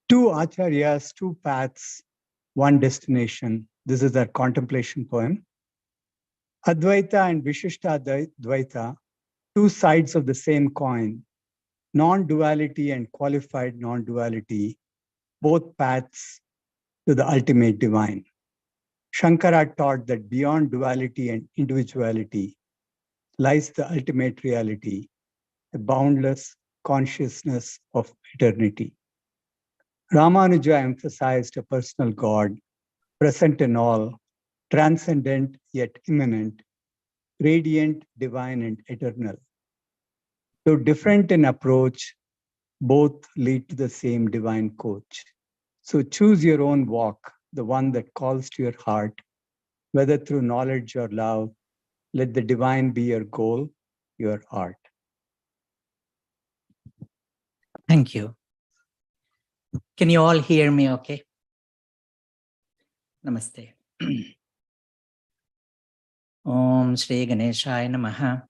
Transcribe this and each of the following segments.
Two acharyas, two paths, one destination. This is their contemplation poem. Advaita and Vishishta Dvaita, two sides of the same coin, non-duality and qualified non-duality, both paths to the ultimate divine. Shankara taught that beyond duality and individuality lies the ultimate reality, the boundless consciousness of eternity. Ramanuja emphasized a personal God, present in all, transcendent yet immanent, radiant, divine, and eternal. Though different in approach, both lead to the same divine coach. So choose your own walk, the one that calls to your heart, whether through knowledge or love. Let the divine be your goal, your art. Thank you. Can you all hear me okay? Namaste. Om Shri Ganeshaya Namaha.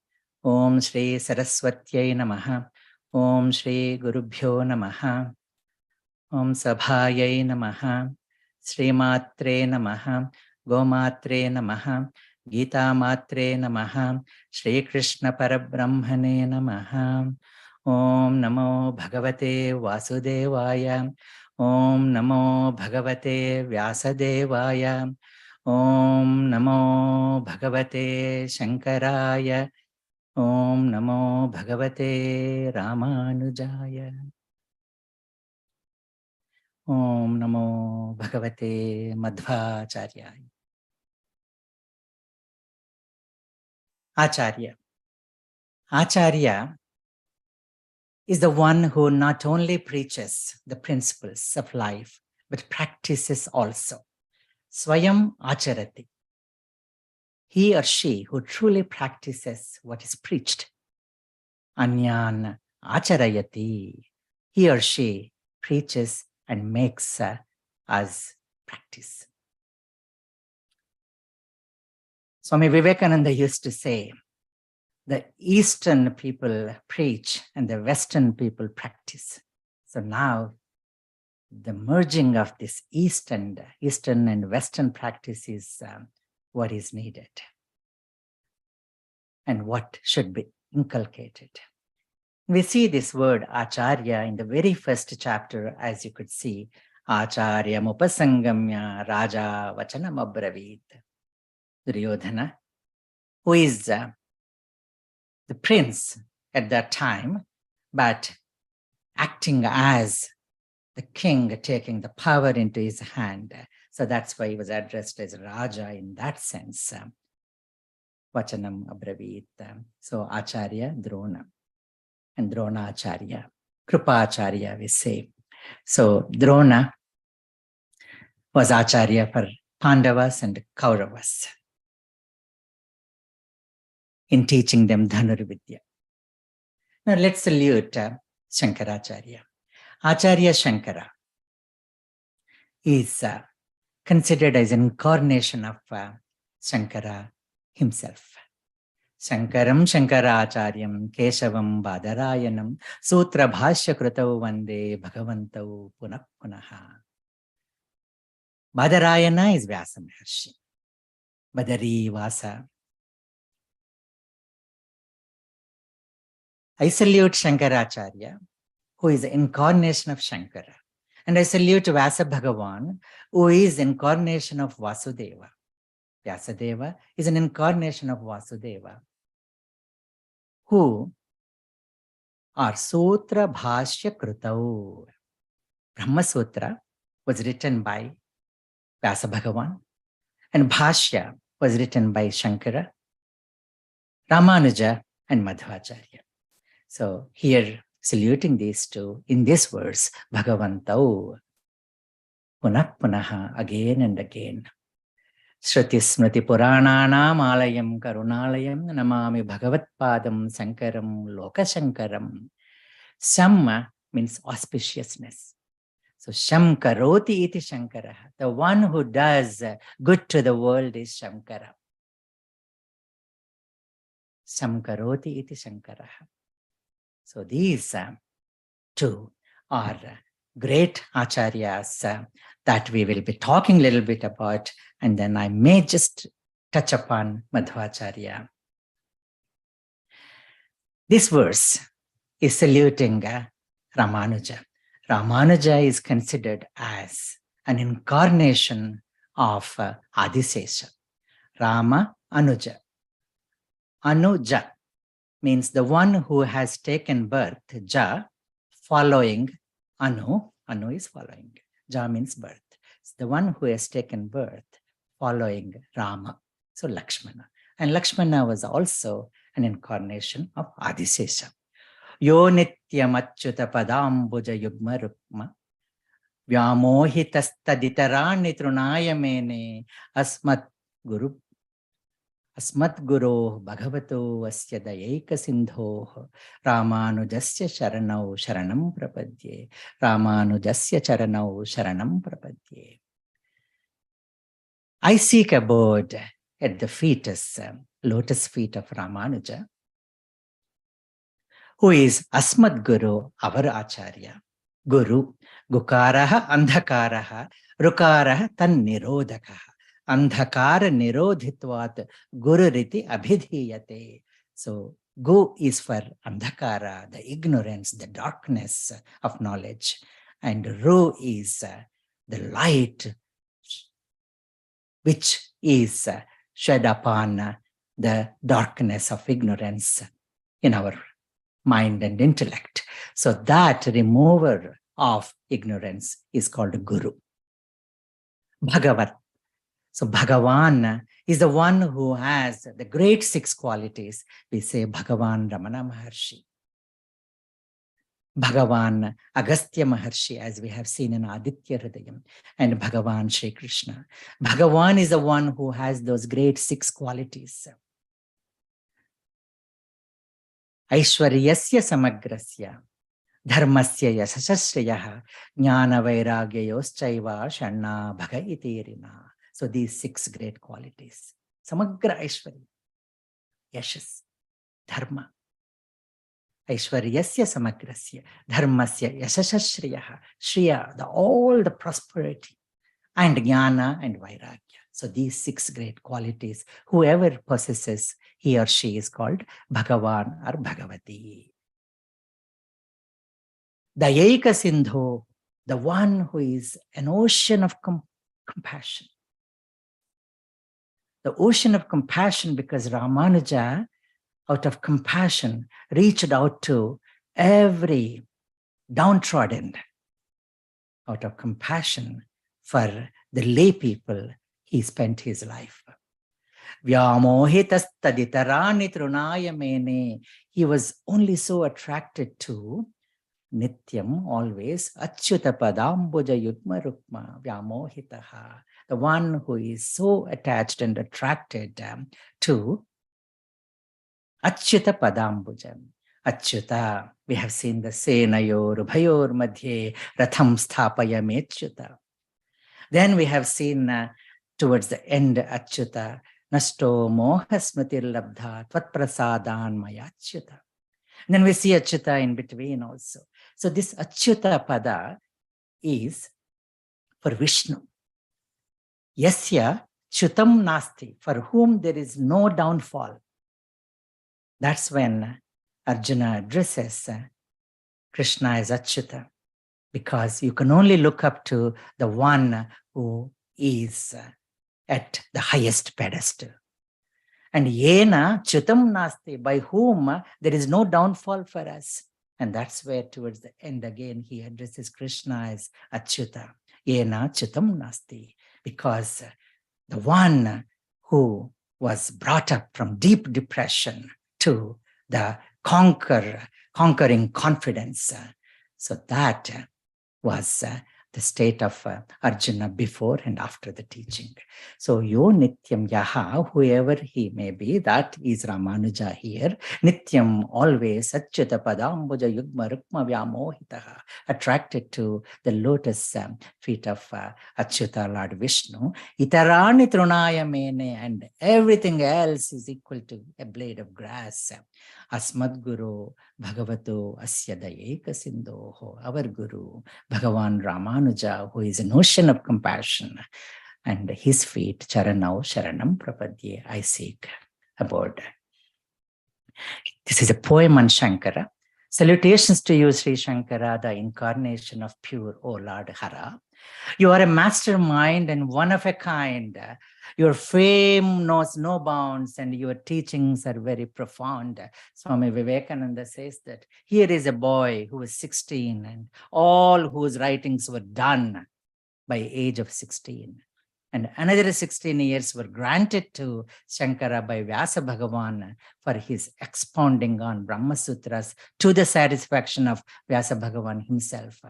Om Shri Saraswatyai Namaha. Om Shri Gurubhyo Namaha. Om Sabhayai Namaha. Shri Matre Namaha. Gomatre Namaha. Gita Matre Namaha. Shri Krishna Parabrahmane Namaha. Om Namo Bhagavate Vasudevaya. Om Namo Bhagavate Vyasadevaya. Om Namo Bhagavate Shankaraya. Om Namo Bhagavate Ramanujaya. Om Namo Bhagavate Madhvacharyaya. Acharya. Acharya is the one who not only preaches the principles of life, but practices also. Swayam acharati. He or she who truly practices what is preached. Anyan acharayati. He or she preaches and makes us practice. Swami Vivekananda used to say, the Eastern people preach and the Western people practice. So now the merging of this Eastern and Western practice is what is needed and what should be inculcated. We see this word acharya in the very first chapter, as you could see, acharya upasangamya raja vachanam abravit. Duryodhana, who is the prince at that time, but acting as the king, taking the power into his hand. So that's why he was addressed as Raja in that sense. Vachanam abravit. So Acharya, Drona, and Drona Acharya, Krupa Acharya, we say. So Drona was Acharya for Pandavas and Kauravas in teaching them Dhanurvidya. Now let's salute Shankaracharya. Acharya Shankara is considered as an incarnation of Shankara himself. Shankaram Shankaracharyam Keshavam Badarayanam Sutra Bhashya Krutau Vande Bhagavantau Punak Punaha. Badarayana is Vyasa Maharshi. Badari Vasa. I salute Shankaracharya, who is the incarnation of Shankara. And I salute Vyasa Bhagavan, who is incarnation of Vasudeva. Vyasadeva is an incarnation of Vasudeva, who are Sutra Bhashya Krutau. Brahma Sutra was written by Vyasa Bhagavan, and Bhashya was written by Shankara, Ramanuja, and Madhvacharya. So here, saluting these two in this verse, Bhagavantau, Punak Punaha, again and again. Shruti Smriti Purananam Alayam Karunalayam Namami Bhagavatpadam Sankaram Lokashankaram. Sham means auspiciousness. So Sham Karoti iti Shankara. The one who does good to the world is Shankara. Sham Karoti iti Shankara. So these two are great acharyas that we will be talking a little bit about, and then I may just touch upon Madhvacharya. This verse is saluting Ramanuja. Ramanuja is considered as an incarnation of Adisesha. Rama Anuja. Anuja means the one who has taken birth. Ja, following Anu. Anu is following. Ja means birth. It's the one who has taken birth following Rama. So Lakshmana. And Lakshmana was also an incarnation of Adisesha. Yo nityam achyuta padambuja yugma rukma vyamohitastaditarani trunaya mene asmat guru bhagavato asya dayeka sindho ramanujasya sharanau sharanam prapadye ramanujasya charanau sharanam prapadye. I seek abode at the fetus, lotus feet of Ramanuja, who is Asmad Guru, our Acharya. Guru, Gukaraha, Andhakaraha, Rukaraha, Tan Nirodhakaha. Andhakara Nirodhitvat Guru Riti Abhidhiyate. So, Gu is for Andhakara, the ignorance, the darkness of knowledge. And Ru is the light, which is shed upon the darkness of ignorance in our mind and intellect. So that remover of ignorance is called Guru. Bhagavat. So Bhagavan is the one who has the great 6 qualities. We say Bhagavan Ramana Maharshi. Bhagavan Agastya Maharshi, as we have seen in Aditya Hridayam, and Bhagavan Shri Krishna. Bhagavan is the one who has those great 6 qualities. Aishwaryasya samagrasya, dharmasya yasasasyaha, jnana vairagyayoschaiva shanna bhaga itirina. So these 6 great qualities. Samagra Aishwarya, yashas, dharma. Aishwaryasya samagrasya, dharmasya yasasasyaha, shriya, all the prosperity, and jnana and vairagya. So these 6 great qualities, whoever possesses, he or she is called Bhagavan or Bhagavati. Dayeka Sindho, the one who is an ocean of compassion. The ocean of compassion, because Ramanuja, out of compassion, reached out to every downtrodden. Out of compassion for the lay people, he spent his life. Vyamohitastaditarani trunaya mene. He was only so attracted to Nityam, always, Achyuta padambuja yudma rukma vyamohitaha. The one who is so attached and attracted to Achyuta padambuja. Achyuta, we have seen the Senayor, Ubhayor Madhye, Ratham Sthapaya Mechyuta. Then we have seen towards the end Achyuta, Nasto Moha Smritir Labdha, Tvat Prasadan Mayachyuta. And then we see Achyuta in between also. So this Achyuta Pada is for Vishnu. Yasya Chutam Nasti, for whom there is no downfall. That's when Arjuna addresses Krishna as Achyuta, because you can only look up to the one who is at the highest pedestal. And Yena Chutam Nasti, by whom there is no downfall for us. And that's where towards the end again he addresses Krishna as Achyuta. Yena Chutam Nasti, because the one who was brought up from deep depression to the conquering confidence. So that was the state of Arjuna before and after the teaching. So, yo nityam yaha, whoever he may be, that is Ramanuja here. Nityam, always, achyuta padambuja yugma rukma vyamohitaha, attracted to the lotus feet of Achyuta, Lord Vishnu. Itarani trunaya mene, and everything else is equal to a blade of grass. Asmadguru Bhagavato Asya Dayeka Sindhoho, our Guru, Bhagavan Ramanuja, who is an ocean of compassion, and his feet, Charanau Sharanam Prapadye, I seek aboard. This is a poem on Shankara. Salutations to you, Sri Shankara, the incarnation of pure, O Lord Hara. You are a mastermind and one of a kind. Your fame knows no bounds and your teachings are very profound. Swami Vivekananda says that here is a boy who is 16 and all whose writings were done by age of 16. And another 16 years were granted to Shankara by Vyasa Bhagavan for his expounding on Brahma Sutras to the satisfaction of Vyasa Bhagavan himself.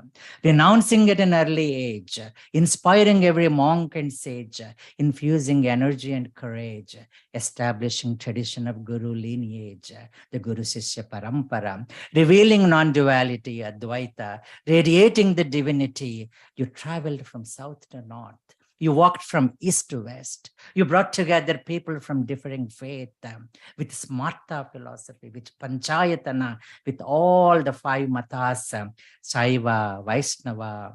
Renouncing at an early age, inspiring every monk and sage, infusing energy and courage, establishing tradition of Guru lineage, the Guru Sishya Parampara, revealing non-duality, Advaita, radiating the divinity. You traveled from south to north. You walked from east to west. You brought together people from differing faith with Smarta philosophy, with Panchayatana, with all the 5 matas, Saiva, Vaishnava,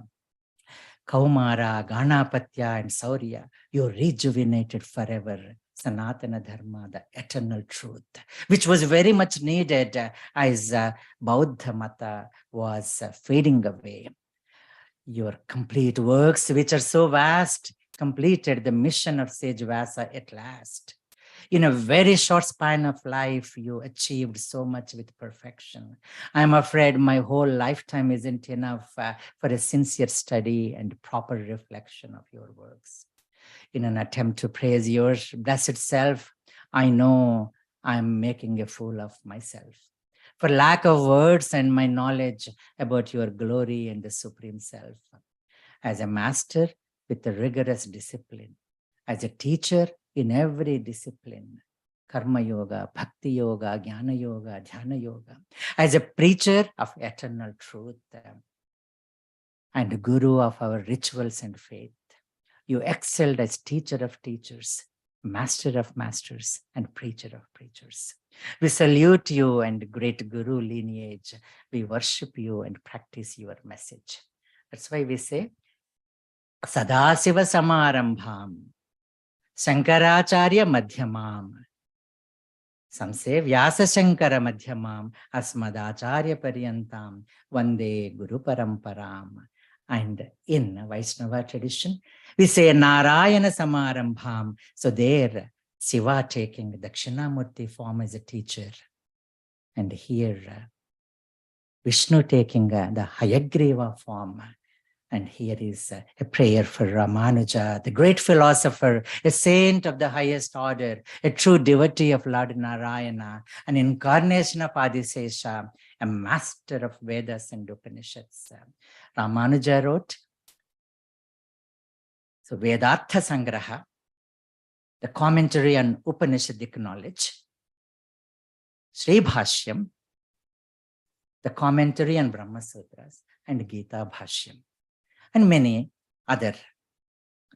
Kaumara, Ganapatya, and Saurya. You rejuvenated forever Sanatana Dharma, the eternal truth, which was very much needed as Bauddha Mata was fading away. Your complete works, which are so vast, completed the mission of sage Vyasa at last. In a very short span of life, you achieved so much with perfection. I'm afraid my whole lifetime isn't enough for a sincere study and proper reflection of your works. In an attempt to praise your blessed self, I know I'm making a fool of myself. For lack of words and my knowledge about your glory and the Supreme Self. As a master with a rigorous discipline, as a teacher in every discipline, Karma Yoga, Bhakti Yoga, Jnana Yoga, Dhyana Yoga, as a preacher of eternal truth and a guru of our rituals and faith. You excelled as teacher of teachers, master of masters, and preacher of preachers. We salute you and great Guru lineage. We worship you and practice your message. That's why we say, Sadasiva Samarambham, Shankaracharya Madhyamam, some say Vyasa Shankara Madhyamam, Asmadacharya Paryantam, Vande Guru Paramparam. And in Vaishnava tradition, we say Narayana Samarambham. So there, Shiva taking Dakshinamurti form as a teacher. And here, Vishnu taking the Hayagriva form. And here is a prayer for Ramanuja, the great philosopher, a saint of the highest order, a true devotee of Lord Narayana, an incarnation of Adisesha, a master of Vedas and Upanishads. Ramanuja wrote, so Vedartha Sangraha, the commentary on Upanishadic knowledge, Sri Bhashyam, the commentary on Brahma Sutras, and Gita Bhashyam. And many other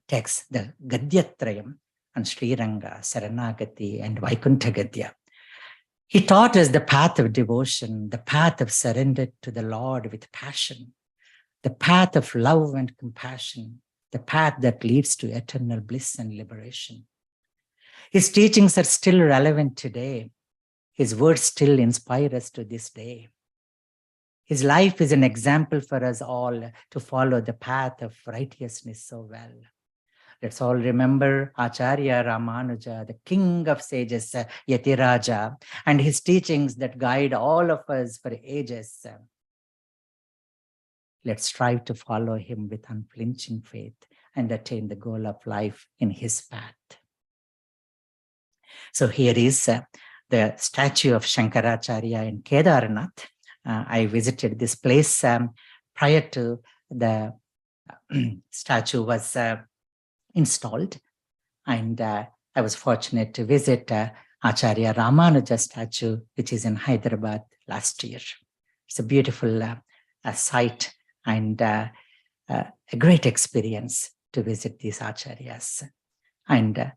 texts, the Gadyatrayam and Sri Ranga, Saranagati, and Vaikuntha Gadya. He taught us the path of devotion, the path of surrender to the Lord with passion, the path of love and compassion, the path that leads to eternal bliss and liberation. His teachings are still relevant today. His words still inspire us to this day. His life is an example for us all to follow the path of righteousness so well. Let's all remember Acharya Ramanuja, the king of sages, Yatiraja, and his teachings that guide all of us for ages. Let's strive to follow him with unflinching faith and attain the goal of life in his path. So here is the statue of Shankaracharya in Kedarnath. I visited this place prior to the statue was installed, and I was fortunate to visit Acharya Ramanuja statue, which is in Hyderabad last year. It's a beautiful sight and a great experience to visit these acharyas, and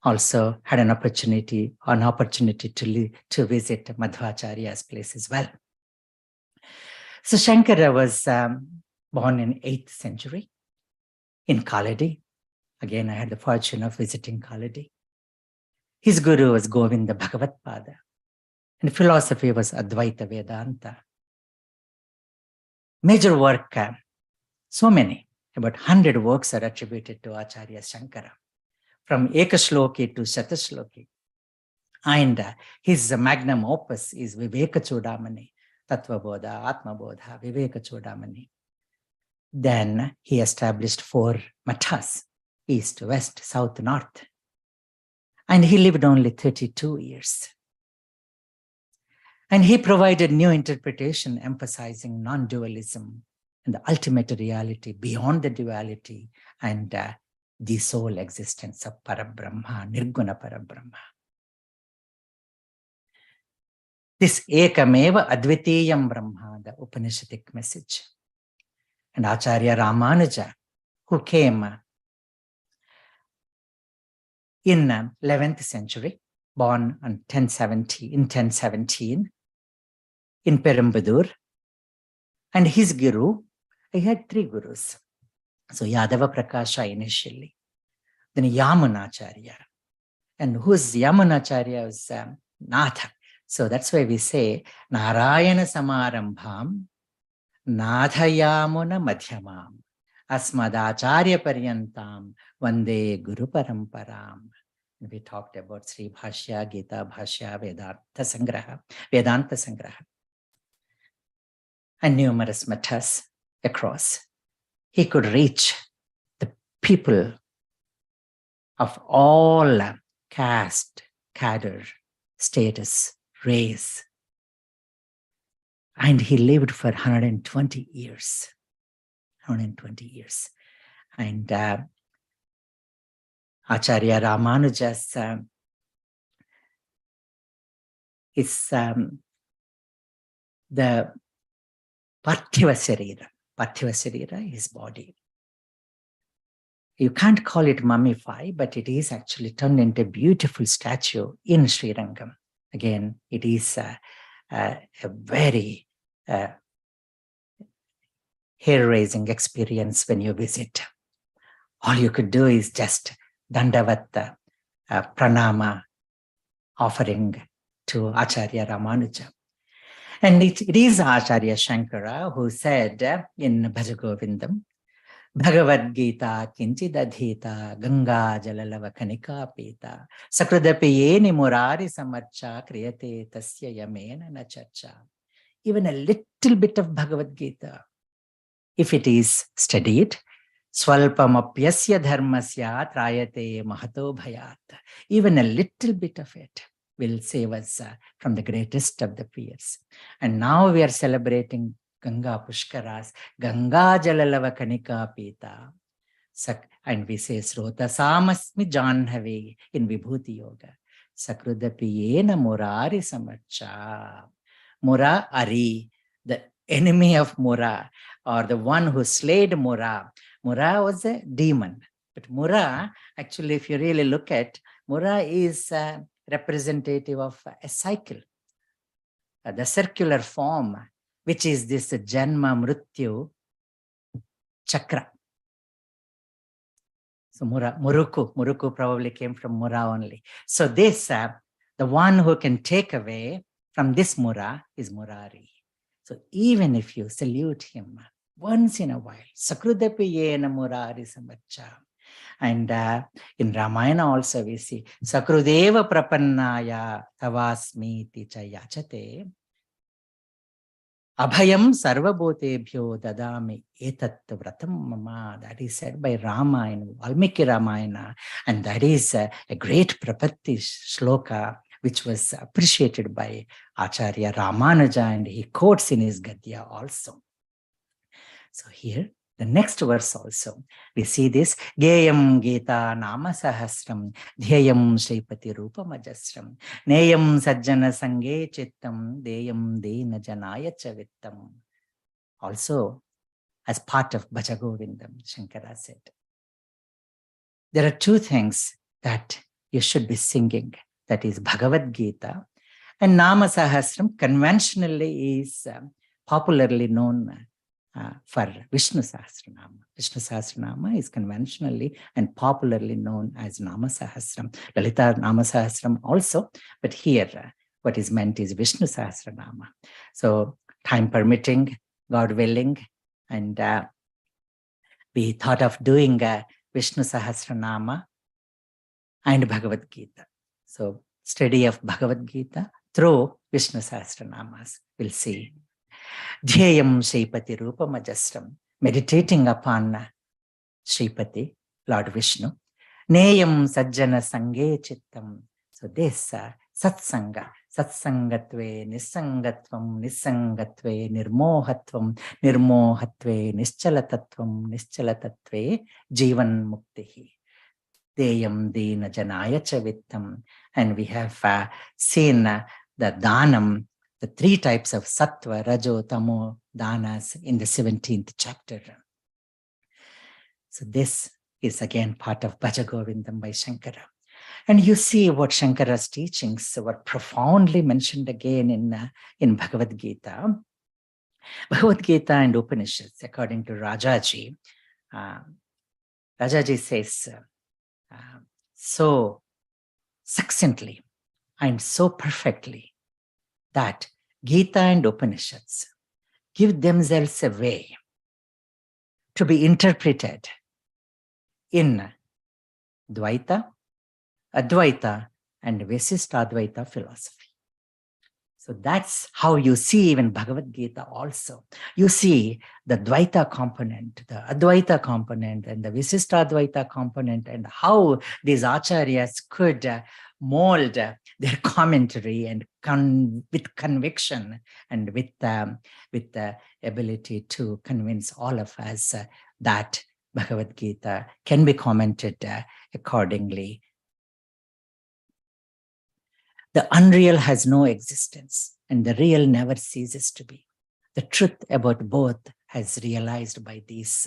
also had an opportunity to visit Madhvacharya's place as well. So Shankara was born in 8th century in Kaladi. Again, I had the fortune of visiting Kaladi. His guru was Govinda Bhagavatpada, and philosophy was Advaita Vedanta. Major work, so many, about 100 works are attributed to Acharya Shankara, from Ekashloki to Shatashloki. And his magnum opus is Viveka Chudamani, Tattva Bodha, Atma Bodha, Viveka Chudamani. Then he established 4 mathas, east, west, south, north. And he lived only 32 years. And he provided new interpretation, emphasizing non-dualism and the ultimate reality beyond the duality, and the sole existence of Parabrahma, Nirguna Parabrahma. This Ekameva Advitiyam Brahma, the Upanishadic message. And Acharya Ramanuja, who came in 11th century, born in 1017 in Perumbudur, and his guru, he had 3 gurus. So Yadava Prakasha initially, then Yamunacharya, and whose Yamunacharya was Natha. So that's why we say Narayana Samarambham, Natha Yamuna Madhyamam, Asmadacharya Paryantam, Vande Guru Paramparam. We talked about Sri Bhashya, Gita Bhashya, Vedanta Sangraha, and numerous mathas across. He could reach the people of all caste, cadre, status, race. And he lived for 120 years. 120 years. And Acharya Ramanuja's is the Parthiva Sarira. Parthiva Sarira, his body. You can't call it mummify, but it is actually turned into a beautiful statue in Sri Rangam. Again, it is a very hair-raising experience when you visit. All you could do is just Dandavat Pranama offering to Acharya Ramanuja. And it is Acharya Shankara who said in Bhajagovindam, Bhagvadgita kinchidadhita ganga jalalava kanika pita sakradapi yeni murari samarcha kriyate tasya yamena na charcha. Even a little bit of Bhagavad Gita, if it is studied, swalpamapyasya dharmasya trayate mahato bhayat. Even a little bit of it will save us from the greatest of the fears. And now we are celebrating Ganga Pushkaras, Ganga Jalalava Kanika Pita. And we say Srota Samasmi Janhavi in Vibhuti Yoga. Sakrudapi Yena Murari Samarcha. Mura Ari, the enemy of Mura, or the one who slayed Mura. Mura was a demon. But Mura, actually, if you really look at, Mura is representative of a cycle, the circular form, which is this Janma Mrityu Chakra. So Muruku probably came from Mura only. So this, the one who can take away from this Mura is Murari. So even if you salute him once in a while, Sakrudapi Yena Murari Samarcha. And in Ramayana also we see Sakrudeva Prapannaya Tavasmiti Chayachate Abhayam Sarvabhutebhyo Dadami Etat Vratam Mama. That is said by Rama in Valmiki Ramayana, and that is a great Prapatti shloka which was appreciated by Acharya Ramanuja, and he quotes in his Gadya also. So here The next verse also, we see this, Geyam Gita Nama Sahasram, Dhyayam Shripati Rupa Majasram, Neyam Sajjana Sange Chittam, Deyam Dena Janaya Chavittam. Also, as part of Bhajagovindam, Shankara said, there are two things that you should be singing, that is Bhagavad-gita, and Nama Sahasram conventionally is popularly known for Vishnu Sahasranama. Vishnu Sahasranama is conventionally and popularly known as Nama Sahasram. Lalita Nama Sahasram also, but here what is meant is Vishnu Sahasranama. So time permitting, God willing, and we thought of doing Vishnu Sahasranama and Bhagavad Gita. So study of Bhagavad Gita through Vishnu Sahasranamas, we'll see. Dhyayam Shripati Rupa Majasram, meditating upon Shripati, Lord Vishnu. Neyam Sajjana Sange Chittam. So this Satsanga, Satsangatve, Nisangatvam, Nisangatve, Nirmohatvam, Nirmohatve, Nischalatatvam, Nischalatatve, Jivan Muktihi. Deyam Dena Janaya Chavittam. And we have seen the Dhanam, the three types of Sattva, Rajo, Tamo, Danas in the 17th chapter. So this is again part of Bhajagovindam by Shankara. And you see what Shankara's teachings were profoundly mentioned again in Bhagavad Gita. Bhagavad Gita and Upanishads, according to Rajaji. Rajaji says so succinctly and so perfectly that Gita and Upanishads give themselves a way to be interpreted in Dvaita, Advaita, and Visishtadvaita philosophy. So that's how you see even Bhagavad Gita also. You see the Dvaita component, the Advaita component, and the Visishtadvaita component, and how these acharyas could mold their commentary and with conviction and with the ability to convince all of us that Bhagavad Gita can be commented accordingly. The unreal has no existence, and the real never ceases to be. The truth about both has realized by these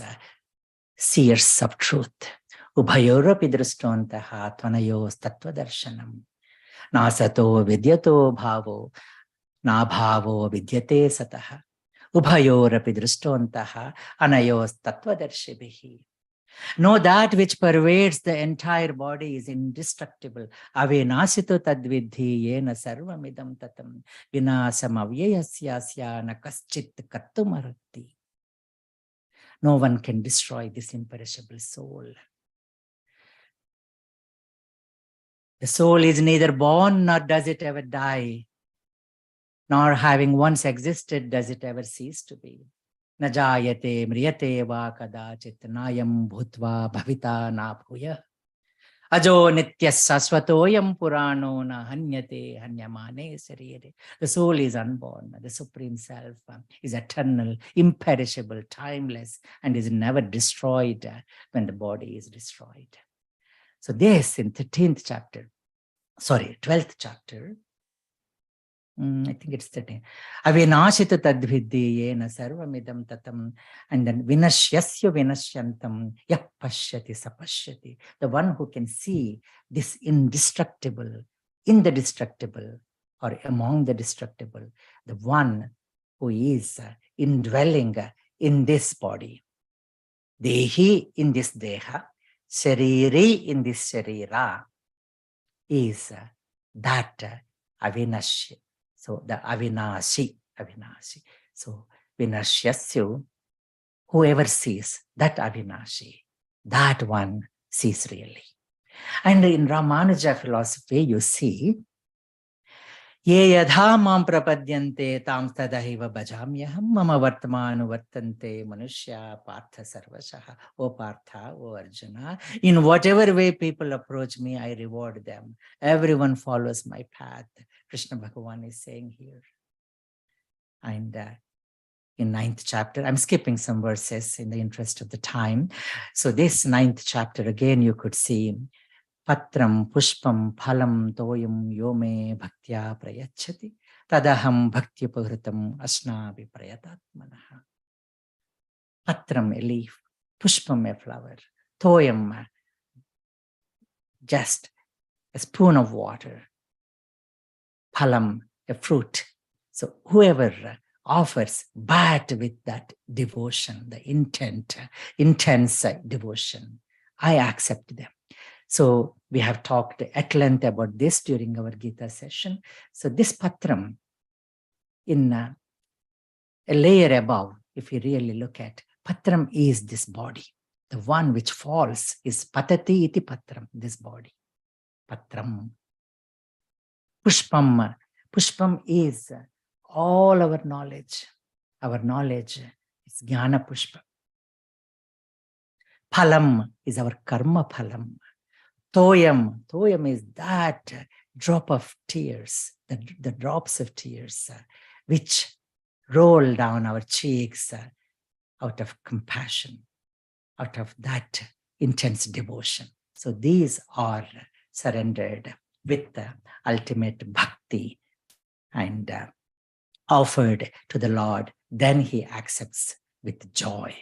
seers of truth. Ubhayoropi drishtontaha tvanayos tattva-darshanam. Nasato vidyato bhavo, na bhavo vidyate sataha. Ubhayoropi drishtontaha anayos tattva-darshibihi. Know that which pervades the entire body is indestructible. Avenasito tadvidhi yena sarvamidam tatam vinasam avyayasyasya na kaschit kattumarati. No one can destroy this imperishable soul. The soul is neither born nor does it ever die, nor having once existed does it ever cease to be. Na jayate mriyate va kadachit nayam bhutva bhavita na bhuya. Ajo nityas sasvatoyam purano na hanyate hanyamane sarire. The soul is unborn. The Supreme Self is eternal, imperishable, timeless, and is never destroyed when the body is destroyed. So this in 12th chapter, I think it's 13. Avinashita tadvidhi yena sarvamidam tatam. And then vinashyasya vinashyantam yah pashyati sapashyati. The one who can see this indestructible, in the destructible, or among the destructible, the one who is indwelling in this body. Dehi in this deha, shariri in this sharira, is that avinashya. So the avinashi. So vinashyasya, whoever sees that avinashi, that one sees really. And in Ramanuja philosophy, you see, ye yadha mam prapadyante tam tadahiva bhajamyaham mama vartamanu vartante manushya partha sarvashaha. O Partha, O Arjuna, in whatever way people approach me, I reward them. Everyone follows my path. Krishna Bhagavan is saying here. And in 9th chapter. I'm skipping some verses in the interest of the time. So this 9th chapter, again, you could see Patram pushpam phalam toyam yome bhaktya prayachati tadaham bhakti pahritam asnavi prayatatmanaha. Patram, a leaf, pushpam, a flower, toyam, just a spoon of water, phalam, a fruit. So whoever offers, but with that devotion, the intense devotion, I accept them. So we have talked at length about this during our Gita session. So this patram, in a layer above, if you really look at, patram is this body. The one which falls is patati iti patram, this body. Patram. Pushpam. Pushpam is all our knowledge. Our knowledge is jnana pushpa. Phalam is our karma phalam. Toyam. Toyam is that drop of tears, the drops of tears which roll down our cheeks out of compassion, out of that intense devotion. So these are surrendered with the ultimate bhakti and offered to the Lord. Then he accepts with joy.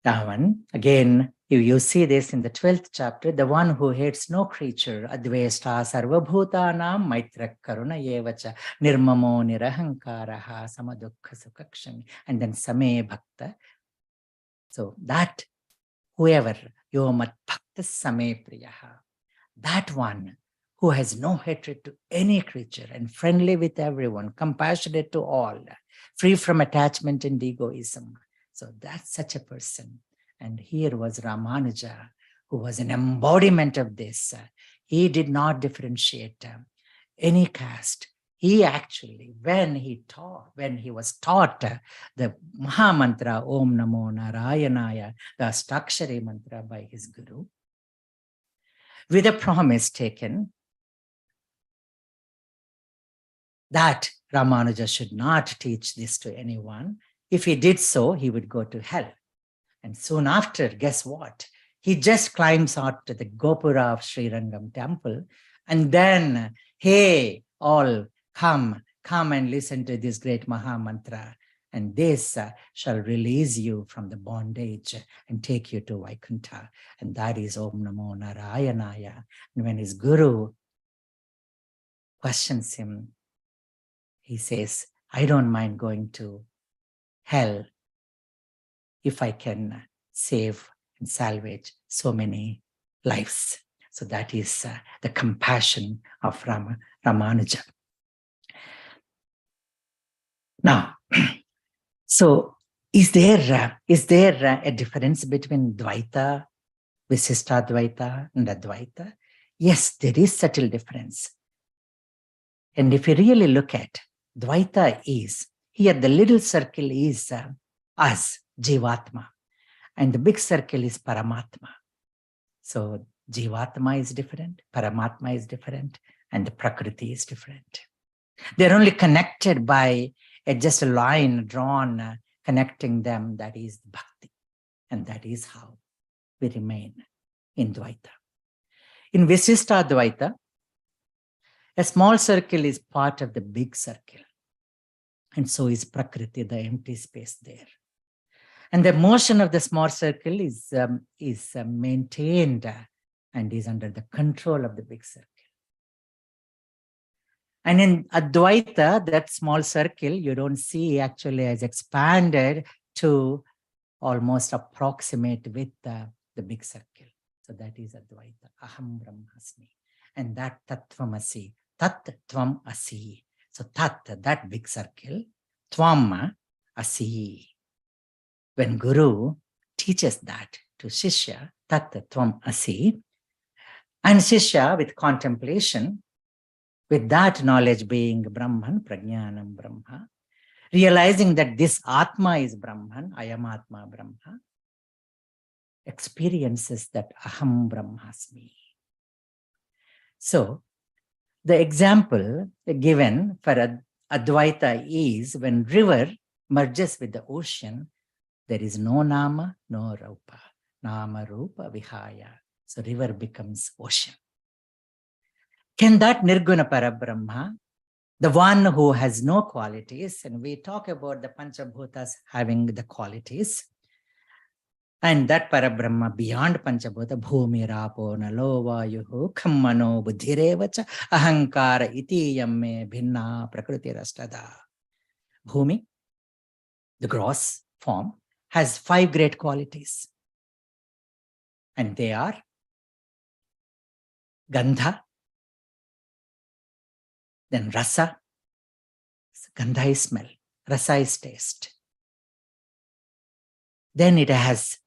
That one, again, you see this in the 12th chapter, the one who hates no creature, advesta sarvabhutanam maitra karuna yevacha nirmamo nirahankaraha samadukha sukakshami, and then same bhakta. So that whoever, yomat bhakta same priyaha, that one who has no hatred to any creature and friendly with everyone, compassionate to all, free from attachment and egoism. So that's such a person. And here was Ramanuja, who was an embodiment of this. He did not differentiate any caste. He actually, when he was taught the Maha Mantra, Om Namo Narayanaya, the Ashtakshari mantra by his guru, with a promise taken that Ramanuja should not teach this to anyone. If he did so, he would go to hell. And soon after, guess what? He just climbs out to the Gopura of Sri Rangam temple, and then, hey, all come and listen to this great Maha Mantra, and this shall release you from the bondage and take you to Vaikuntha. And that is Om Namo Narayanaya. And when his guru questions him, he says, I don't mind going to hell if I can save and salvage so many lives. So that is the compassion of Ramanuja. Now, so is there a difference between Dvaita, Visishtadvaita, and Advaita? Yes, there is subtle difference. And if you really look at Dvaita is, here the little circle is us, Jivatma, and the big circle is Paramatma. So Jivatma is different, Paramatma is different, and the Prakriti is different. They're only connected by just a line drawn connecting them, that is Bhakti. And that is how we remain in Dvaita. In Visishta Dvaita, a small circle is part of the big circle. And so is Prakriti, the empty space there. And the motion of the small circle is maintained and is under the control of the big circle. And in Advaita, that small circle, you don't see actually as expanded to almost approximate with the big circle. So that is Advaita, Aham Brahmasmi. And that Tattvamasi, Tat Tvam Asi. So Tat, that big circle, Tvam Asi. When Guru teaches that to Shishya, Tat Tvam Asi, and Shishya with contemplation, with that knowledge being Brahman, Prajnanam Brahma, realizing that this Atma is Brahman, I am Atma Brahma, experiences that Aham Brahmasmi. So, the example given for Advaita is when river merges with the ocean, there is no nama, no rupa. Nama rupa vihaya. So river becomes ocean. Can that Nirguna Parabrahma, the one who has no qualities, and we talk about the Panchabhutas having the qualities, and that Parabrahma beyond Panchabhuta, Bhumi, Rapo, Nalo, Vayuhu, Kammano, Buddhirevacha, Ahankara, Iti, Yamme, Bhinna, Prakriti, Rastada. Bhumi, the gross form, has 5 great qualities. And they are Gandha, then Rasa. Gandha is smell, Rasa is taste. Then it has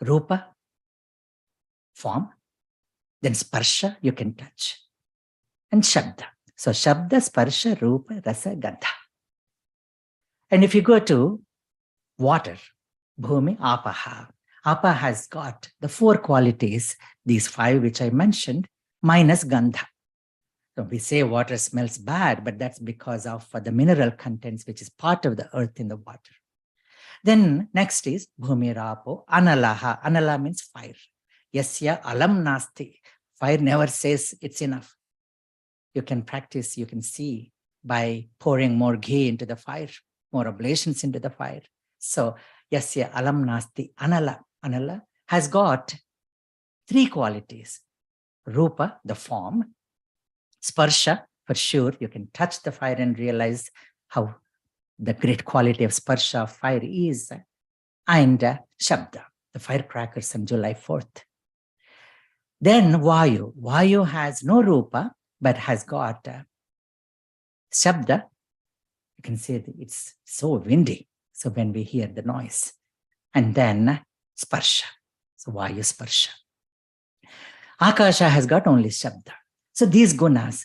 Rupa, form, then Sparsha, you can touch, and Shabda. So Shabda, Sparsha, Rupa, Rasa, Gandha. And if you go to water, Bhumi, Apaha. Apa has got the 4 qualities, these 5 which I mentioned, minus Gandha. So we say water smells bad, but that's because of the mineral contents, which is part of the earth in the water. Then next is Bhumi Rapo, Analaha. Anala means fire. Yasya alam nasti. Fire never says it's enough. You can practice, you can see by pouring more ghee into the fire, more oblations into the fire. So Yasya alam nasti. Anala. Anala has got 3 qualities. Rupa, the form. Sparsha, for sure, you can touch the fire and realize how the great quality of Sparsha of fire is. And Shabda, the firecrackers on July 4th. Then Vayu. Vayu has no Rupa, but has got Shabda. You can see it's so windy. So when we hear the noise. And then Sparsha. So Vayu Sparsha. Akasha has got only Shabda. So these gunas,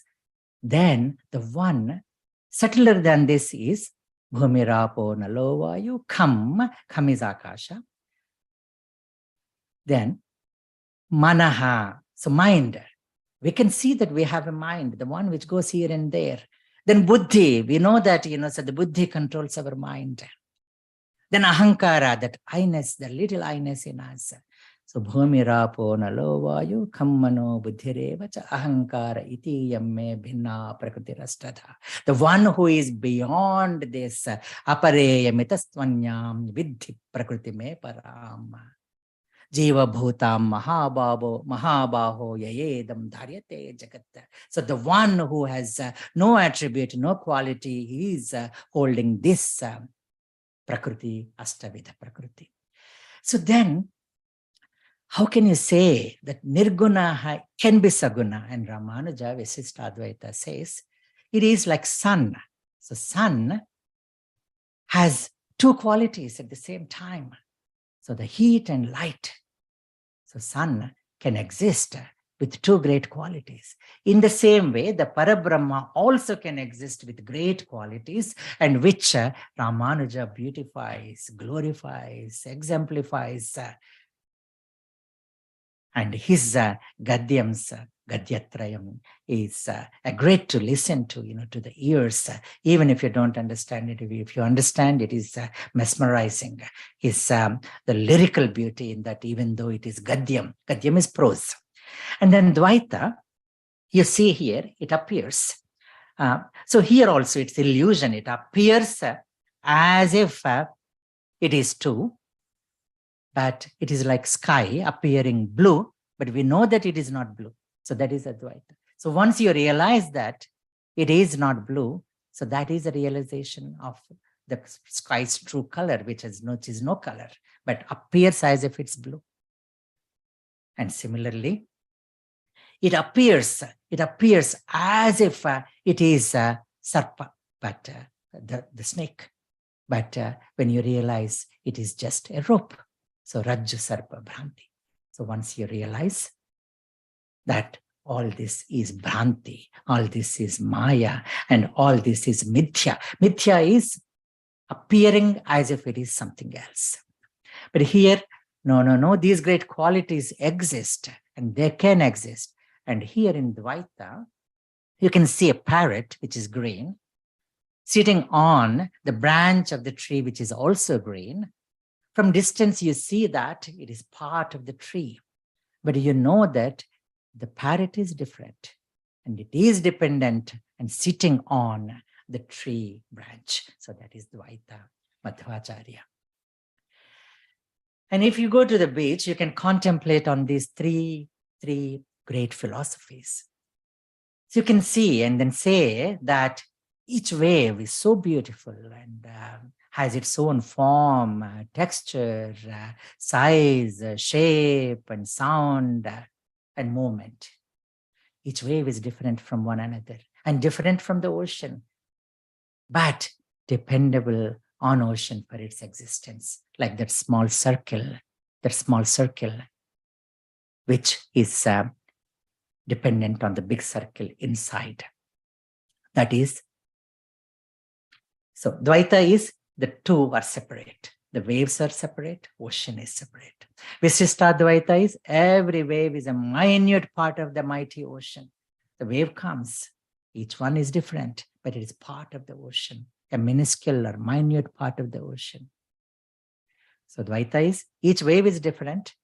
then the one subtler than this is Bhumi Rapo Nalo Vayu, Kam is Akasha. Then Manaha, so mind. We can see that we have a mind, the one which goes here and there. Then Buddhi, we know that, so the Buddhi controls our mind. Then Ahankara, that I-ness, the little I-ness in us. So Bhumi Rapo Nalo Vayu Kammano Buddhirevacha Ahankara Iti Yamme Bhinna Prakriti Rastada. The one who is beyond this Apareya Mitastvanyam Vidhi Prakriti Me Param. Jiva Bhutam Mahabaho Yayedam Dharyate Jagat. So the one who has no attribute, no quality, he is holding this Prakriti, Astavidha Prakriti. So then, how can you say that Nirguna can be Saguna? And Ramanuja, Visishta Advaita says, it is like sun. So sun has 2 qualities at the same time. So the heat and light. So sun can exist with 2 great qualities. In the same way, the Parabrahma also can exist with great qualities, and which Ramanuja beautifies, glorifies, exemplifies. And his Gadyams, Gadyatrayam, is great to listen to, to the ears, even if you don't understand it. If you understand, it is mesmerizing. His the lyrical beauty in that, even though it is Gadyam. Gadyam is prose. And then Dvaita, you see here, it appears. So here also it's illusion. It appears as if it is 2. But it is like sky appearing blue, but we know that it is not blue. So that is Advaita. So once you realize that it is not blue, so that is a realization of the sky's true color, which is no color, but appears as if it's blue. And similarly, it appears as if it is Sarpa, but the snake. But when you realize it is just a rope. So Rajju Sarpa Bhranti. So once you realize that all this is Bhranti, all this is Maya, and all this is Mithya. Mithya is appearing as if it is something else. But here, no, these great qualities exist, and they can exist. And here in Dvaita, you can see a parrot, which is green, sitting on the branch of the tree, which is also green. From distance, you see that it is part of the tree, but you know that the parrot is different and it is dependent and sitting on the tree branch. So that is Dvaita Madhvacharya. And if you go to the beach, you can contemplate on these three great philosophies. So you can see and then say that each wave is so beautiful and has its own form, texture, size, shape, and sound, and movement. Each wave is different from one another and different from the ocean, but dependable on ocean for its existence, like that small circle, which is dependent on the big circle inside. That is, so Dvaita is the two are separate. The waves are separate, ocean is separate. Visishta Dvaita is every wave is a minute part of the mighty ocean. The wave comes, each one is different, but it is part of the ocean, a minuscule or minute part of the ocean. So Dvaita is each wave is different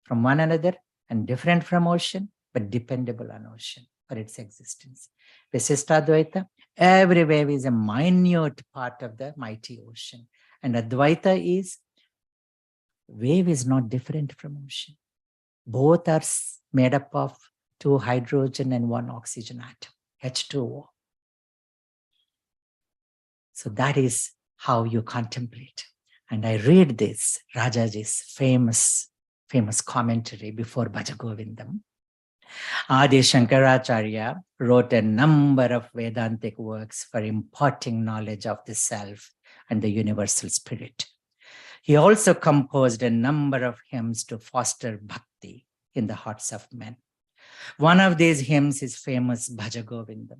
from one another and different from ocean, but dependable on ocean for its existence. Visishta Dvaita, every wave is a minute part of the mighty ocean. And Advaita is, wave is not different from ocean. Both are made up of 2 hydrogen and 1 oxygen atom, H2O. So that is how you contemplate. And I read this, Rajaji's famous commentary before Bhajagovindam. Adi Shankaracharya wrote a number of Vedantic works for imparting knowledge of the self and the universal spirit. He also composed a number of hymns to foster bhakti in the hearts of men. One of these hymns is famous Bhajagovindam.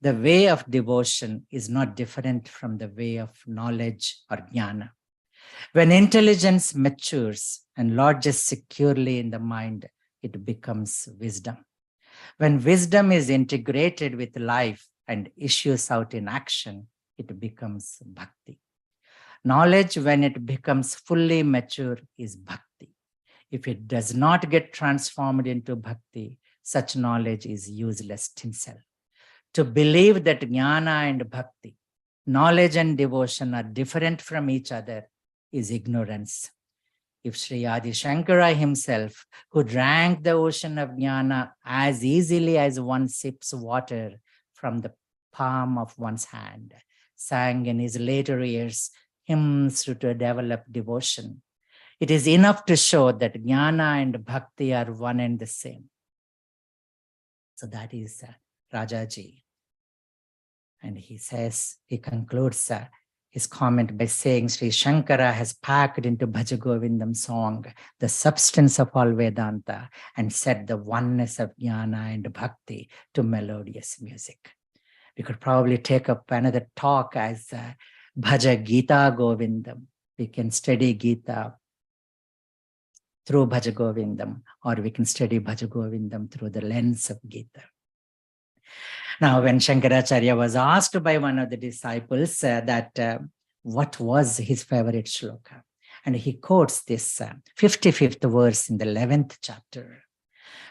The way of devotion is not different from the way of knowledge or jnana. When intelligence matures and lodges securely in the mind, it becomes wisdom. When wisdom is integrated with life and issues out in action, it becomes bhakti. Knowledge, when it becomes fully mature, is bhakti. If it does not get transformed into bhakti, such knowledge is useless tinsel. To believe that jnana and bhakti, knowledge and devotion are different from each other is ignorance. If Sri Adi Shankara himself, who drank the ocean of jnana as easily as one sips water from the palm of one's hand, sang in his later years hymns to develop devotion, it is enough to show that jnana and bhakti are one and the same. So that is Rajaji. And he says, he concludes his comment by saying Sri Shankara has packed into Bhajagovindam song the substance of all Vedanta and set the oneness of jnana and bhakti to melodious music. We could probably take up another talk as Bhagavadgita Govindam. We can study Gita through Bhajagovindam, or we can study Bhajagovindam through the lens of Gita. Now, when Shankaracharya was asked by one of the disciples what was his favorite shloka, and he quotes this 55th verse in the 11th chapter.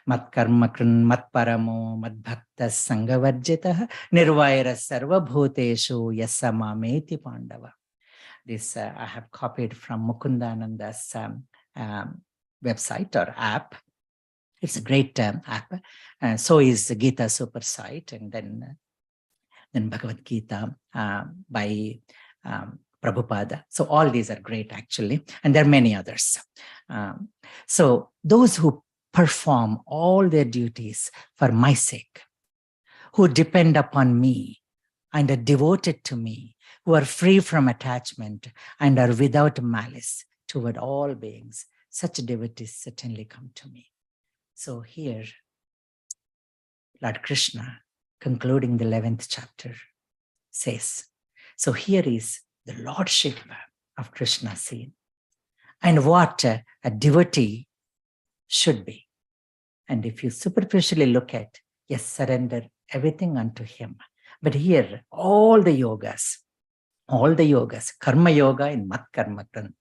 Mat karma kran mat paramo mat bhakta sangavarjitah nirvaira sarva bhuteshu yasamameti pandava. This I have copied from Mukundananda's website or app. It's a great app. So is the Gita Super Site, and then Bhagvadgita by Prabhupada. So all these are great, actually, and there are many others. So those who perform all their duties for my sake, who depend upon me and are devoted to me, who are free from attachment and are without malice toward all beings, such devotees certainly come to me. So here, Lord Krishna, concluding the 11th chapter, says, so here is the lordship of Krishna seen, and what a devotee should be. And if you superficially look at, yes, surrender everything unto him, But here, all the yogas, karma yoga in mat karma kran,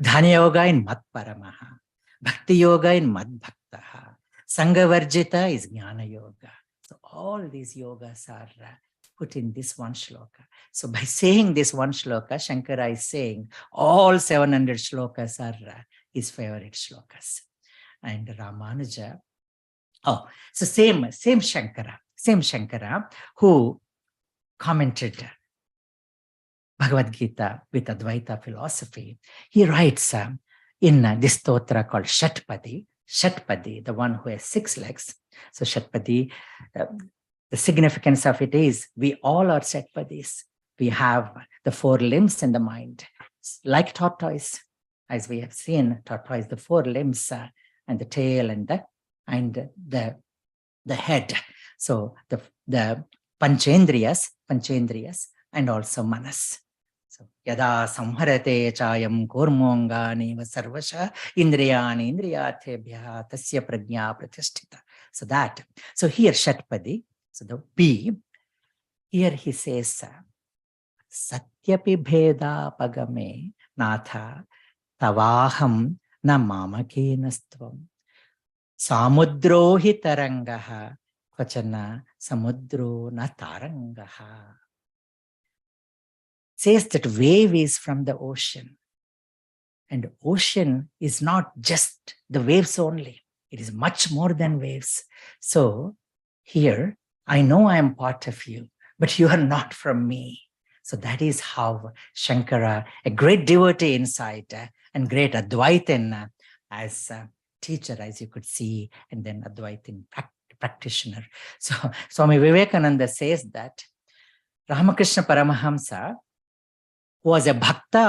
dhanya yoga in mat paramaha, bhakti yoga in mat bhaktaha, sangha varjita is jnana yoga. So all these yogas are put in this one shloka. So by saying this one shloka, Shankara is saying all 700 shlokas are his favorite shlokas. And Ramanuja, so same Shankara who commented Bhagvadgita with Advaita philosophy. He writes in this stotra called Shatpadi, the one who has 6 legs. So Shatpadi, the significance of it is we all are Shatpadis. We have the 4 limbs in the mind, like tortoise, as we have seen tortoise, the 4 limbs and the tail and the head. So the panchendriyas and also manas. So yada samharate chayam kurmongani sarvasha indriyani indriyatebhya tasya prajna pratishtita. So that. So here Shatpadi, so the B, here he says Satyapi bheda pagame natha tavaham na mamakenastvam samudro hi tarangaha kvachana samudro na tarangaha. Says that wave is from the ocean. And ocean is not just the waves only. It is much more than waves. So here, I know I am part of you, but you are not from me. So that is how Shankara, a great devotee inside and great Advaitin as a teacher, as you could see, and then Advaitin practitioner. So Swami Vivekananda says that Ramakrishna Paramahamsa was a bhakta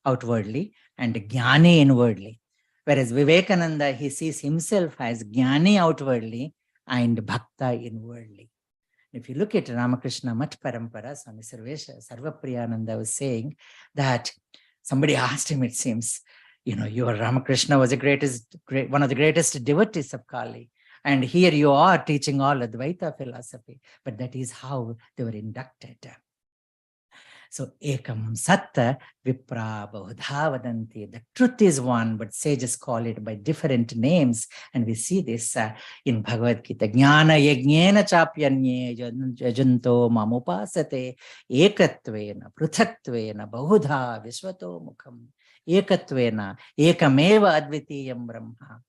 outwardly, and jnani inwardly. Whereas Vivekananda, he sees himself as jnani outwardly and bhakta inwardly. If you look at Ramakrishna Mat Parampara, Swami Sarvapriyananda was saying that somebody asked him, it seems, your Ramakrishna was one of the greatest devotees of Kali. And here you are teaching all Advaita philosophy. But that is how they were inducted. So ekam satta vipra bahudha vadanti. The truth is one, but sages call it by different names. And we see this in Bhagavad-gita. Jnana yajnena chapyanye yajanto mamupasate ekatvena pruthatvena bahudha visvato mukham ekatvena ekameva advitiyam brahma.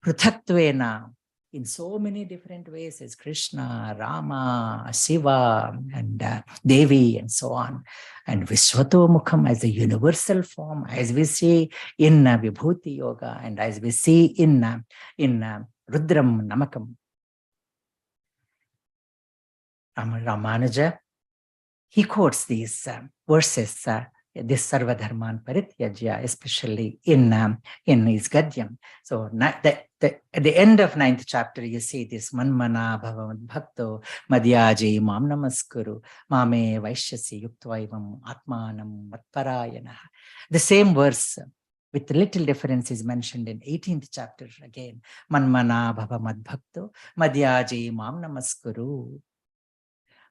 Pruthatvena, in so many different ways, as Krishna, Rama, Shiva, and Devi, and so on. And Visvato Mukham as a universal form, as we see in Vibhuti Yoga, and as we see in Rudram Namakam. Ramanuja, he quotes these verses, this Sarva Dharman Parityajya, especially in his Gadyam. So at the end of 9th chapter, you see this Manmana Bhavavat Bhakto Madhyaji Mam Namaskuru Mame Vaishyasi Yuktvaivam Atmanam Matparayana. The same verse with little difference is mentioned in 18th chapter again. Manmana Bhavavat Bhakto Madhyaji Mam Namaskuru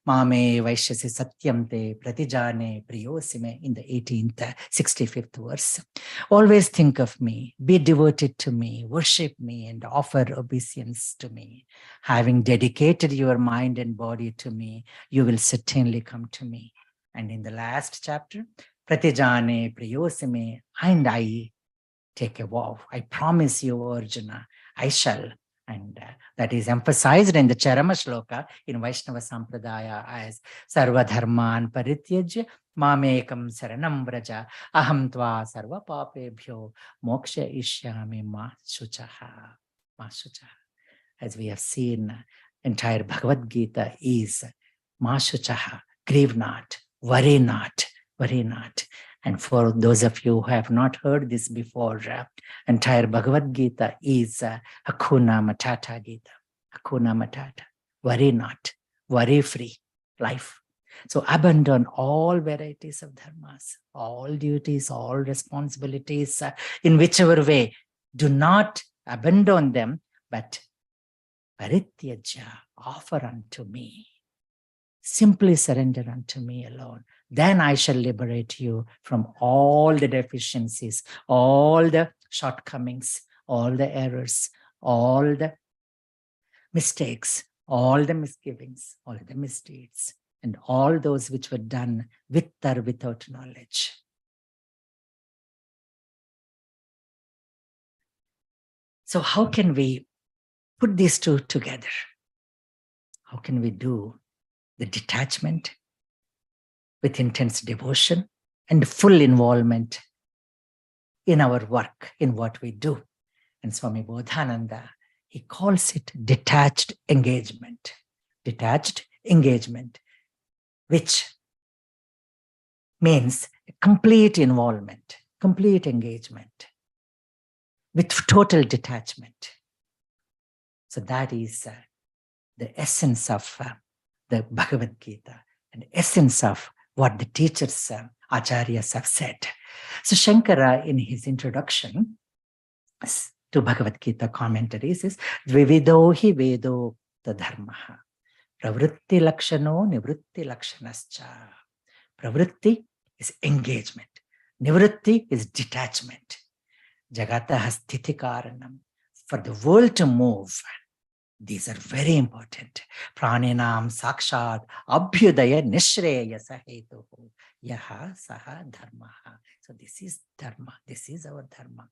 Mame Vaishyasi Satyam Te Pratijane Priyosime in the 18th, 65th verse. Always think of me, be devoted to me, worship me, and offer obeisance to me. Having dedicated your mind and body to me, you will certainly come to me. And in the last chapter, Pratijane Priyosime, and I take a vow. I promise you, Arjuna, I shall. And that is emphasized in the Charama Shloka in Vaishnava Sampradaya as Sarva Dharman Parityajya Mamekam Saranam Vraja Aham Tva Sarva Papebhyo Moksha Ishyami Ma Shuchaha. As we have seen, entire Bhagavad Gita is Ma Shuchaha, grieve not, worry not. And for those of you who have not heard this before, entire Bhagavad Gita is Hakuna Matata Gita. Hakuna Matata. Worry not. Worry free life. So abandon all varieties of dharmas, all duties, all responsibilities, in whichever way. Do not abandon them, but Parityaja, offer unto me. Simply surrender unto me alone. Then I shall liberate you from all the deficiencies, all the shortcomings, all the errors, all the mistakes, all the misgivings, all the misdeeds, and all those which were done with or without knowledge. So how can we put these two together? How can we do the detachment with intense devotion and full involvement in our work, in what we do? And Swami Bodhananda, he calls it detached engagement. Detached engagement, which means complete involvement, complete engagement with total detachment. So that is the essence of the Bhagavad-Gita, and essence of what the teachers, acharyas, have said. So Shankara, in his introduction to Bhagavad-Gita commentary, says, Dvivido hi vedo tadharmaha, pravritti lakshano nivritti lakshanascha. Pravritti is engagement. Nivritti is detachment. Jagataha sthiti karanam. For the world to move, these are very important. Praninam sakshat abhyudaya nishreyasa hetuhu yaha saha dharmaha. So this is dharma. This is our dharma,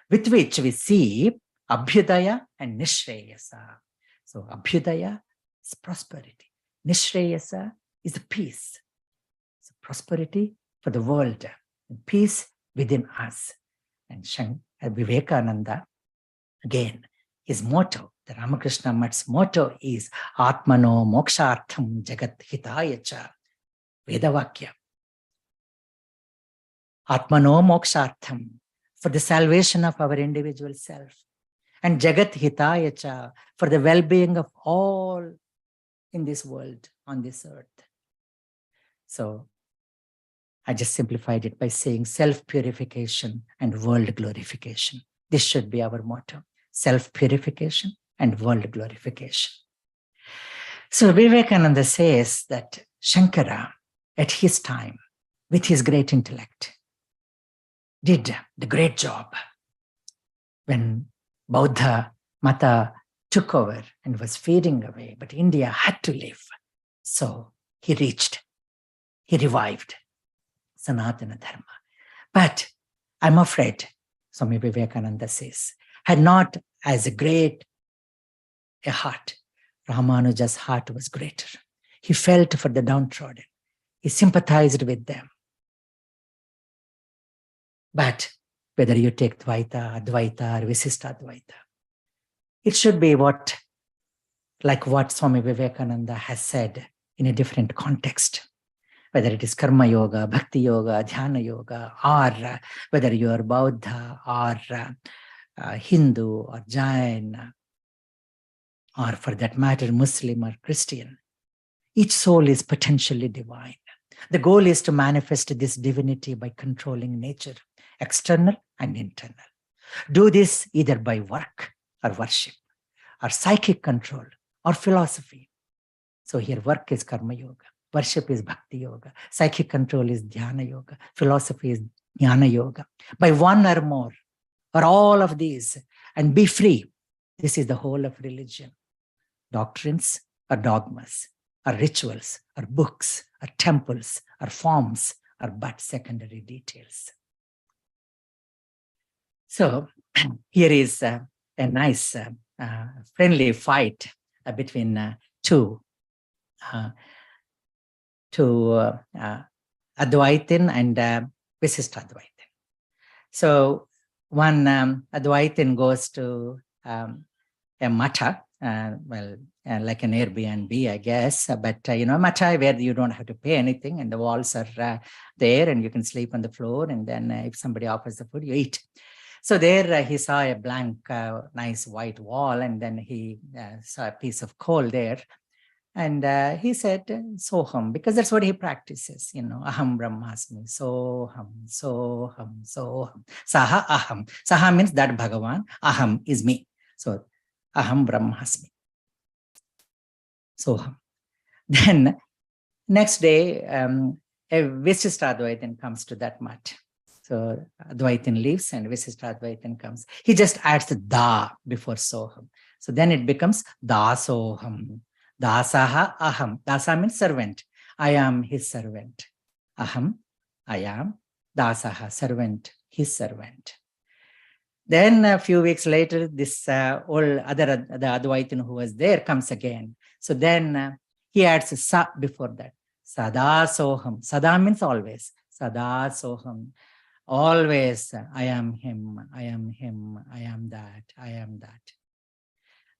with which we see abhyudaya and nishreyasa. So abhyudaya is prosperity. Nishreyasa is peace. So prosperity for the world and peace within us. And Vivekananda, again, his motto, the Ramakrishna Math's motto is Atmano Mokshartham Jagat Hitayacha. Vedavakya. Atmano Mokshartham, for the salvation of our individual self. And Jagat Hitayacha, for the well-being of all in this world, on this earth. So I just simplified it by saying self-purification and world glorification. This should be our motto. Self-purification and world glorification. So Vivekananda says that Shankara, at his time, with his great intellect, did the great job when Bauddha Mata took over and was fading away, but India had to live. So he revived Sanatana Dharma. But I'm afraid, Swami Vivekananda says, had not as great a heart. Ramanuja's heart was greater. He felt for the downtrodden. He sympathized with them. But whether you take Dvaita, Advaita, or Visishta Advaita, it should be like what Swami Vivekananda has said in a different context. Whether it is Karma Yoga, Bhakti Yoga, Dhyana Yoga, or whether you are Buddha or Hindu or Jain, or for that matter, Muslim or Christian, each soul is potentially divine. The goal is to manifest this divinity by controlling nature, external and internal. Do this either by work or worship, or psychic control, or philosophy. So here work is Karma Yoga, worship is Bhakti Yoga, psychic control is Dhyana Yoga, philosophy is Jnana Yoga. By one or more, or all of these, and be free. This is the whole of religion. Doctrines or dogmas, or rituals, or books, or temples, or forms, are but secondary details. So here is a nice, friendly fight between two Advaitin and Visishta Advaitin. So one Advaitin goes to a matha, like an Airbnb, I guess, but matha where you don't have to pay anything, and the walls are there, and you can sleep on the floor, and then if somebody offers the food, you eat. So there he saw a blank, nice white wall, and then he saw a piece of coal there. And he said, Soham, because that's what he practices, Aham Brahmasmi, Soham, Soham, Soham, Saha Aham. Saha means that Bhagavan, Aham is me. So Aham Brahmasmi. Soham. Then next day, a Visishtadvaitin comes to that mat. So Advaitin leaves and Visishtadvaitin comes. He just adds the da before Soham. So then it becomes Dasoham. Dasaha aham. Dasa means servant. I am his servant. Aham, I am. Dasaha, servant, his servant. Then a few weeks later, this old the Advaitin who was there comes again. So then he adds sa before that. Sada soham. Sada means always. Sada soham. Always, I am him, I am him, I am that, I am that.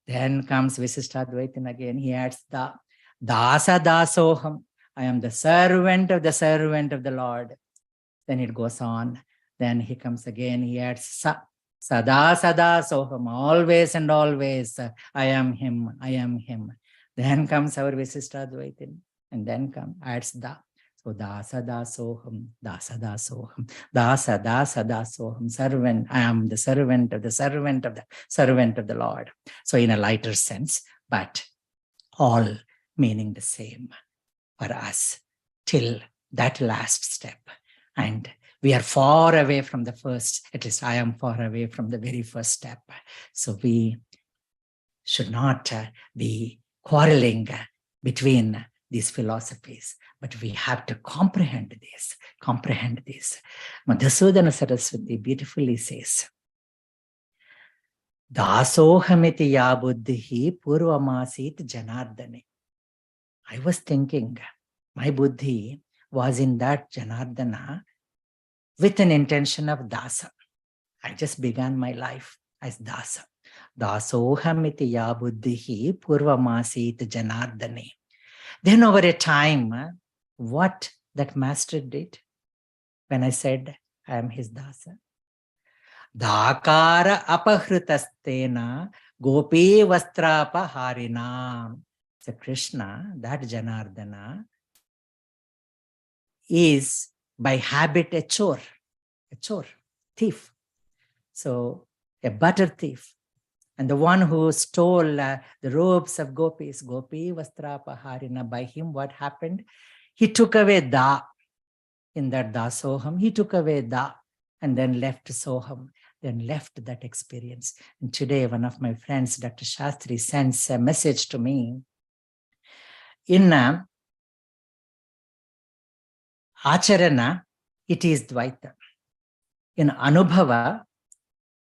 Then comes Visishtadvaitin again. He adds the dasa dasoham. I am the servant of the Lord. Then it goes on. Then he comes again. He adds sa. Sada sada soham. Always and always, I am him, I am him. Then comes our Visishtadvaitin. And then adds da. So dasa dasoham, dasa dasoham, dasa dasa dasoham, servant. I am the servant of the Lord. So in a lighter sense, but all meaning the same for us till that last step. And we are far away from the first, at least I am far away from the very first step. So we should not be quarreling between these philosophies, but we have to comprehend this. Madhusudana Saraswati beautifully says, Dasohamiti ya buddhihi purvamasit janardane. I was thinking, my buddhi was in that Janardana with an intention of dasa. I just began my life as dasa. Dasohamiti ya buddhihi purvamasit janardane. Then over a time, what that master did when I said I am his dasa. Dakara apahritastena gopi vastrapaharina. So Krishna, that Janardana, is by habit a chore, thief. So a butter thief. And the one who stole the robes of gopis, gopi vastrapaharina, by him what happened? He took away da. In that dasoham, he took away da and then left soham, then left that experience. And today, one of my friends, Dr. Shastri, sends a message to me. In acharana, it is dvaita. In anubhava,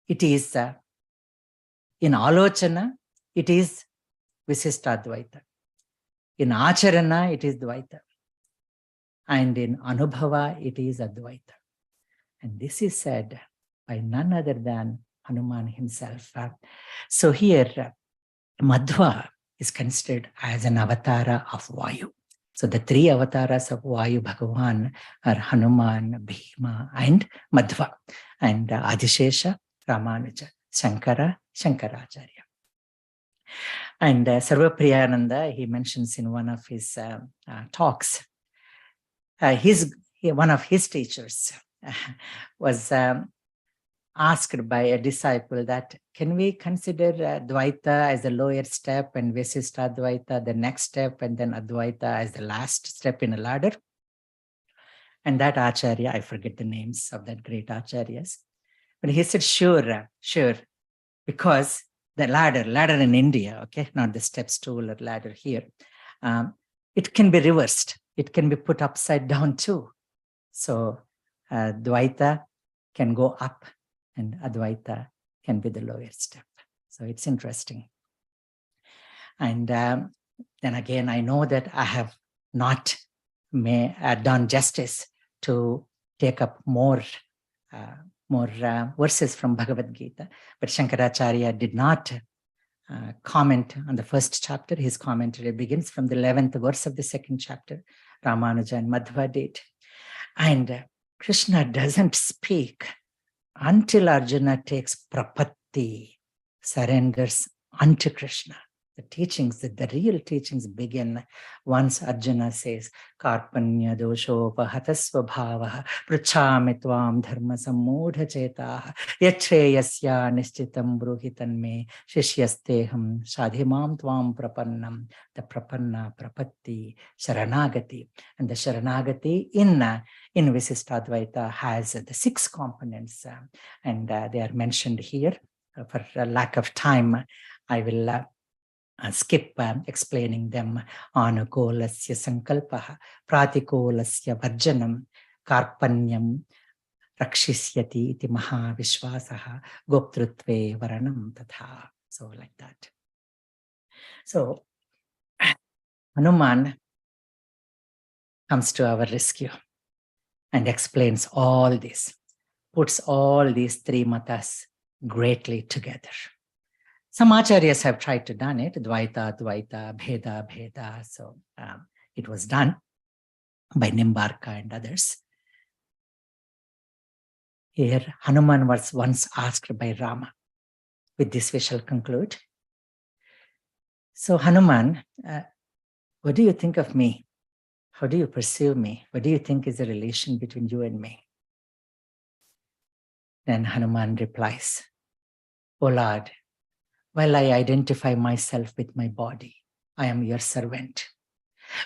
it is in alochana, it is visishtadvaita. In acharana, it is dvaita. And in anubhava, it is advaita. And this is said by none other than Hanuman himself. So here, Madhva is considered as an avatara of Vayu. So the three avatars of Vayu Bhagavan are Hanuman, Bhima, and Madhva. And Adishesha, Ramanuja, Shankara, Shankaracharya. And Sarvapriyananda, he mentions in one of his talks, one of his teachers was asked by a disciple that, can we consider Dvaita as the lower step and Visishtadvaita the next step and then Advaita as the last step in a ladder? And that Acharya, I forget the names of that great Acharyas, but he said, sure, because the ladder in India, okay, not the step stool or ladder here, it can be reversed. It can be put upside down too. So Dvaita can go up and Advaita can be the lower step. So it's interesting. And then again, I know that I have not done justice to take up more verses from Bhagavad-Gita, but Shankaracharya did not comment on the first chapter. His commentary begins from the 11th verse of the second chapter. Ramanuja and Madhva did. And Krishna doesn't speak until Arjuna takes prapatti, surrenders unto Krishna. The teachings, the real teachings begin once Arjuna says, Karpanya doshopahatasva bhavaha pruchami tvam dharma sammudha chetah yachreyasya nishchitam bruhitan me shishyasteham sadhimam tvam prapannam. The prapanna, prapatti, sharanagati. And the sharanagati in Visishtadvaita has the 6 components, and they are mentioned here. For lack of time, I will skip explaining them. Anukulasya sankalpaha, pratikulasya varjanam, karpanyam rakshisyati iti mahavishwasaha, goptrutve varanam tatha. So like that. So Hanuman comes to our rescue and explains all this, puts all these 3 matas greatly together. Some acharyas have tried to done it, Dvaita, Dvaita, Bheda, Bheda. So it was done by Nimbarka and others. Here, Hanuman was once asked by Rama. With this, we shall conclude. So Hanuman, what do you think of me? How do you perceive me? What do you think is the relation between you and me? Then Hanuman replies, O Lord, while I identify myself with my body, I am your servant.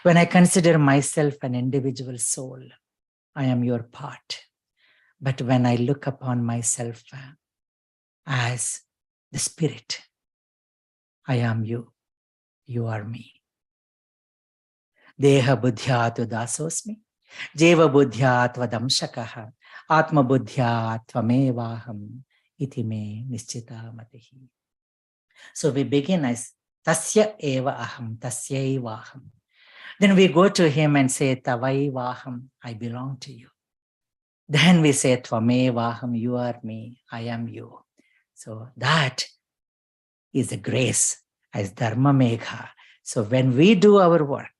When I consider myself an individual soul, I am your part. But when I look upon myself as the spirit, I am you. You are me. Deha buddhyat dasosmi, jeva buddhyat vadamshakaha, atma buddhyat tvamevaham, iti me nischita matihi. So we begin as tasya eva aham, tasya eva aham. Then we go to him and say, Tavai Vaham, I belong to you. Then we say, Tvame Vaham, you are me, I am you. So that is the grace as Dharma Megha. So when we do our work,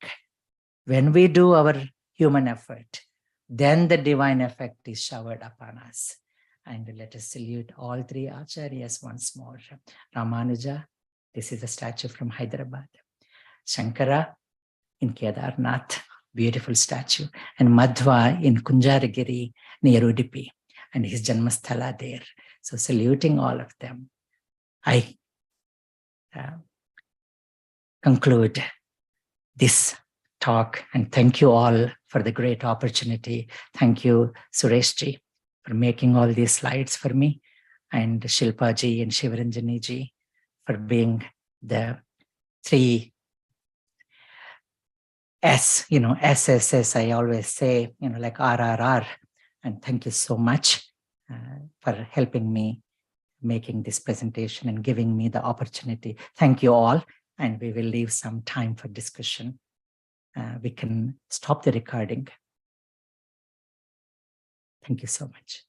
when we do our human effort, then the divine effect is showered upon us. And let us salute all 3 acharyas once more. Ramanuja, this is a statue from Hyderabad. Shankara in Kedarnath, beautiful statue. And Madhva in Kunjaragiri near Udupi, and his Janmasthala there. So saluting all of them, I conclude this talk, and thank you all for the great opportunity. Thank you, Sureshji, for making all these slides for me, and Shilpaji and Shivaranjaniji for being the 3 SSS, I always say, like RRR. And thank you so much for helping me making this presentation and giving me the opportunity. Thank you all. And we will leave some time for discussion. We can stop the recording. Thank you so much.